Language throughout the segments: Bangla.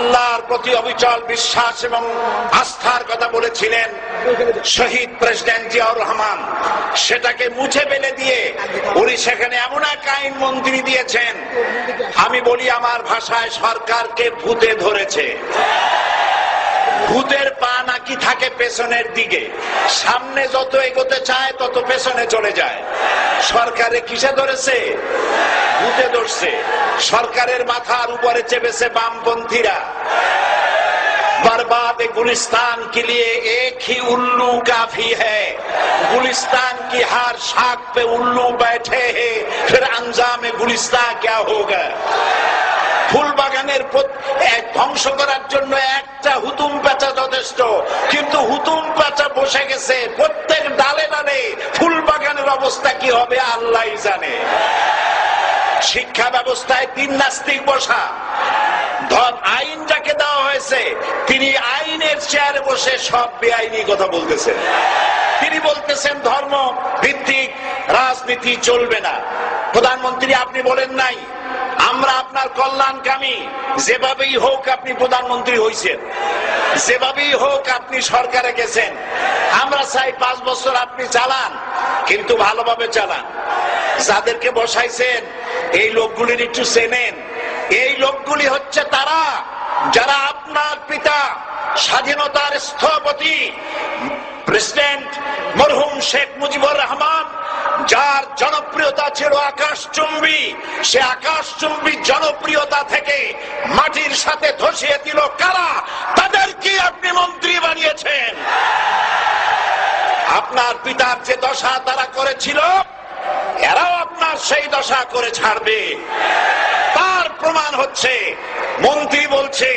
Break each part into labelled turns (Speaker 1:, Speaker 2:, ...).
Speaker 1: আল্লাহর প্রতি অবিচল বিশ্বাস এবং আস্থার কথা বলেছিলেন শহীদ প্রেসিডেন্ট জিয়াউর রহমান, সেটাকে মুছে ফেলে দিয়ে উনি সেখানে এমন এক আইন মন্ত্রী দিয়েছেন, আমি বলি আমার ভাষায় সরকারকে ভূতে ধরেছে। ভূতের পা নাকি থাকে পেছনের দিকে, সামনে যত এগোতে চায় তত পেছনে চলে যায়। সরকারে কিসে ধরেছে? ভূতে ধরছে। সরকারের মাথার উপরে চেপেছে বামপন্থীরা। बर्बाद गुलिस्तान के लिए एक ही उल्लू काफी है, गुलिस्तान की हर शाख पे उल्लू बैठे हैं, फिर अंजाम गुलिस्तान क्या होगा। ফুল বাগানের ধ্বংস করার জন্য একটা হুতুম পেঁচা যথেষ্ট, কিন্তু হুতুম পেঁচা বসে গেছে প্রত্যেক ডালে ডালে। ফুল বাগানের অবস্থা কি হবে আল্লাহই জানে। শিক্ষা ব্যবস্থায় তিন নাস্তিক বসা, আইন যাকে দেওয়া হয়েছে তিনি আইনের চেয়ারে বসে সব বেআইনি কথা বলতেছেন। তিনি বলতেছেন ধর্ম ভিত্তিক রাজনীতি চলবে না। প্রধানমন্ত্রী আপনি বলেন নাই আমরা আপনার কল্যাণকামী, যেভাবেই হোক আপনি প্রধানমন্ত্রী হয়েছেন, যেভাবেই হোক আপনি সরকারে গেছেন, আমরা চাই 5 বছর আপনি চালান, কিন্তু ভালোভাবে চালান। যাদেরকে বসাইছেন এই লোকগুলির একটু চেনেন। এই লোকগুলি হচ্ছে তারা যারা আপনার পিতা স্বাধীনতার স্থপতি প্রেসিডেন্ট মরহুম শেখ মুজিবুর রহমান, যার জনপ্রিয়তা ছিল আকাশচুম্বী, সে আকাশচুম্বী জনপ্রিয়তা থেকে মাটির সাথে ধসিয়ে দিল কারা? তাদেরকে আপনি মন্ত্রী বানিয়েছেন। আপনার পিতার যে দশা তারা করেছিল, এরাও আপনার সেই দশা করে ছাড়বে। তার প্রমাণ হচ্ছে মন্ত্রী বলছে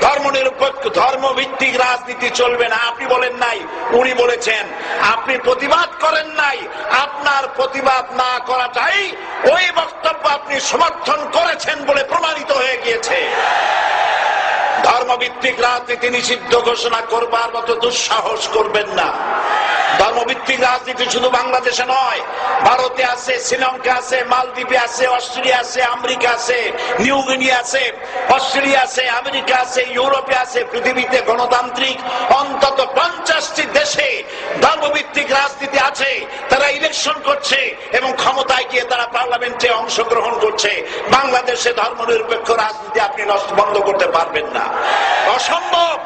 Speaker 1: ধর্মনিরপেক্ষ ধর্মভিত্তিক রাজনীতি চলবে না। আপনি বলেন নাই, উনি বলেছেন। আপনি প্রতিবাদ করেন নাই, আপনার প্রতিবাদ না করাটাই ওই বক্তব্য আপনি সমর্থন করেছেন বলে প্রমাণিত হয়ে গিয়েছে। ধর্মভিত্তিক রাজনীতি নিষিদ্ধ ঘোষণা করবার মতো দুঃসাহস করবেন না। ধর্মভিত্তিক রাজনীতি শুধু বাংলাদেশে নয়, ভারতে আছে, শ্রীলঙ্কা আছে, মালদ্বীপে আছে, অস্ট্রেলিয়া আছে, আমেরিকা আছে, নিউ গিনি আছে, অস্ট্রেলিয়া আছে, আমেরিকা আছে, ইউরোপে আছে। পৃথিবীতে গণতান্ত্রিক অন্তত 50টি দেশে ধর্মভিত্তিক রাজনীতি আছে। তারা ইলেকশন করছে এবং ক্ষমতায় গিয়ে তারা পার্লামেন্টে অংশগ্রহণ করছে। বাংলাদেশে ধর্মনিরপেক্ষ রাজনীতি আপনি বন্ধ করতে পারবেন না, অসম্ভব।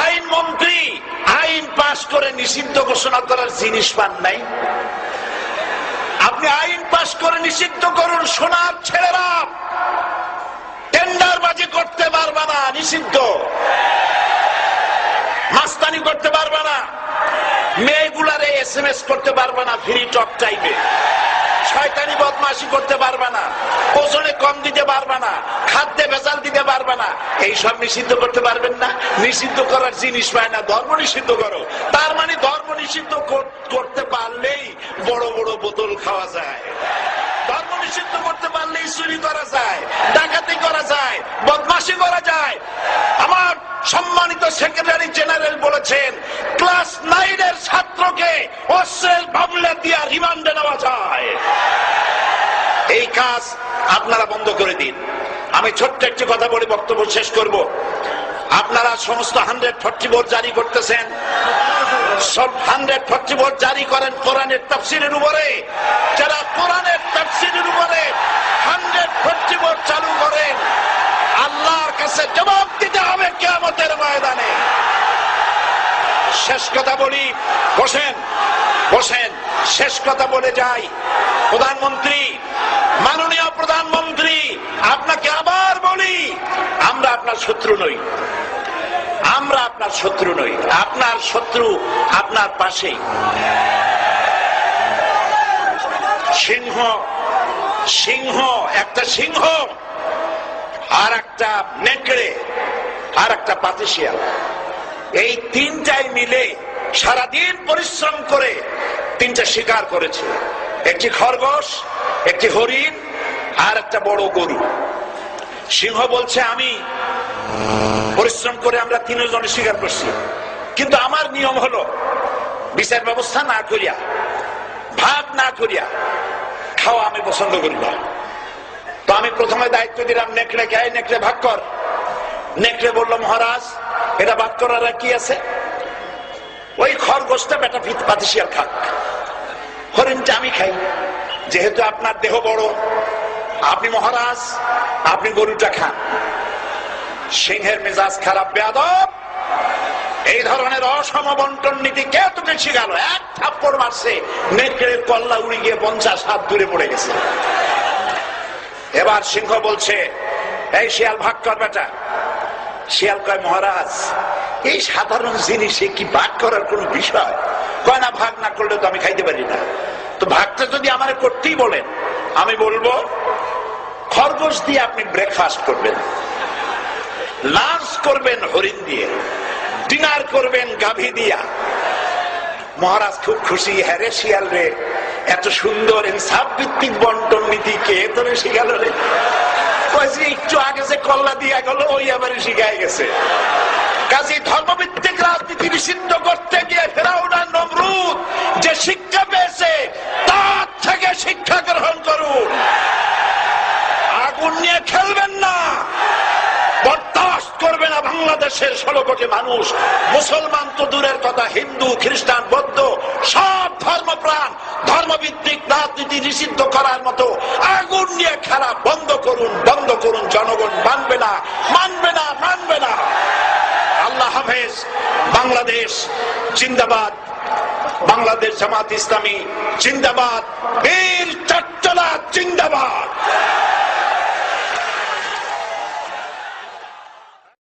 Speaker 1: আইন মন্ত্রী আইন পাশ করে নিষিদ্ধ ঘোষণা করার জিনিস পান নাই। আপনি আইন পাশ করে নিষিদ্ধ করুন, সোনার ছেলেরা টেন্ডারবাজি করতে পারবে না, নিষিদ্ধ। মাস্তানি করতে পারবে না, মেয়েগুলারে SMS করতে পারবে না ফ্রি টক চাইবে, শয়তানি বদমাশি করতে পারবে না, ওজনে কম দিতে পারবে না, খাদ্যে ভেজাল দিতে পারবে না। এইসব নিষিদ্ধ করতে পারবেন না। নিষিদ্ধ করার জিনিস পায় না, ধর্ম নিষিদ্ধ করো। তার মানে ধর্ম নিষিদ্ধ করতে পারলেই বড় বড় বোতল খাওয়া যায়। ধর্ম নিষিদ্ধ করতে পারলেই চুরি করা যায়, ডাকাতি করা যায়, বদমাশি করা যায়। আমার সম্মানিত সেক্রেটারি জেনারেল বলেছেন ক্লাস 9 এর ছাত্রকে অস্ত্রের মামলা দিয়ে রিমান্ডে নেওয়া যায়। এই কাজ আপনারা বন্ধ করে দিন। আমি ছোট্ট একটি কথা বলে বক্তব্য শেষ করব। আপনারা সমস্ত 144 জারি করতেছেন, সব 144 জারি করেন কোরআনের তাফসীরের উপরে। যারা কোরআনের তাফসীরের উপরে 144 চালু করেন, আল্লাহর কাছে জবাব দিতে হবে কিয়ামতের ময়দানে। শেষ কথা বলি, বসেন বসেন, শেষ কথা বলে যাই। প্রধানমন্ত্রী, মাননীয় প্রধানমন্ত্রী, আপনাকে আবার বলি, আমরা আপনার শত্রু নই, আমরা আপনার শত্রু নই। আপনার শত্রু আপনার পাশেই। সিংহ, সিংহ, একটা সিংহ আর একটা নেকড়ে আর একটা পাতিশিয়াল, এই তিনটাই মিলে সারাদিন পরিশ্রম করে তিনটা শিকার করেছে। একটি খরগোশ, একটি হরিণ আর একটা বড় গরু। সিংহ বলছে আমি পরিশ্রম করে আমরা তিনজনে শিকার করছি, কিন্তু আমার নিয়ম হলো বিচার ব্যবস্থা না করিয়া, ভাগ না করিয়া খাওয়া আমি পছন্দ করি না। তো আমি প্রথমে দায়িত্ব দিলাম নেকড়েকে, নেকড়ে ভাগ কর। নেকড়ে বলল, মহারাজ এটা বাদ করার কি আছে, ওই খরগোশটা বেটা পাতি শিয়াল খাক, হরিণটা আমি খাই, যেহেতু আপনার দেহ বড়, আপনি মহারাজ, আপনি গরুটা খান। সিংহের মেজাজ খারাপ, বেয়াদব, এই ধরনের অসম বন্টন নীতি কে তোকে শিখালো? এক থাপ্পড় মারছে, নেকড়ের কল্লা উড়ে গিয়ে 50 হাত দূরে পড়ে গেছে। এবার সিংহ বলছে, এই শিয়াল ভাগ কর বেটা। শিয়াল কয়, মহারাজ এই সাধারণ জিনিসে কি ভাগ করার কোন বিষয়? কয় না, ভাগ না করলে তো আমি খাইতে পারি না। তো ভাগটা যদি আমার করতেই বলেন, আমি বলবো খরগোশ দিয়ে আপনি ব্রেকফাস্ট করবেন, লাঞ্চ করবেন হরিণ দিয়ে, ডিনার করবেন গাভী দিয়া। মহারাজ খুব খুশি, হ্যাঁ রে শিয়াল রে, এত সুন্দর ইনসাফ ভিত্তিক বন্টন নীতি কে তোরে শিখালো রে? একটু আগে যে কল্লা দিয়া গেল, ওই আবার শিখাই গেছে। কাজী ধর্মভিত্তিক রাজনীতি নিষিদ্ধ করতে গিয়ে ফেরাউন আর নমরুদ যে শিক্ষা পেয়েছে, তার থেকে শিক্ষা গ্রহণ করুন। আগুন নিয়ে খেলবেন না, বরদাস্ত করবে না বাংলাদেশের 16 কোটি মানুষ। মুসলমান তো দূরের কথা, হিন্দু, খ্রিস্টান, বৌদ্ধ সব ধর্মপ্রাণ ধর্মভিত্তিক রাজনীতি নিষিদ্ধ করার মতো আগুন নিয়ে খেলা বন্ধ করুন, বন্ধ করুন। জনগণ মানবে না, মানবে না, মানবে না। আল্লাহ হাফেজ। বাংলাদেশ জিন্দাবাদ, বাংলাদেশ জামাত ইসলামী জিন্দাবাদ, বীর চট্টলা জিন্দাবাদ।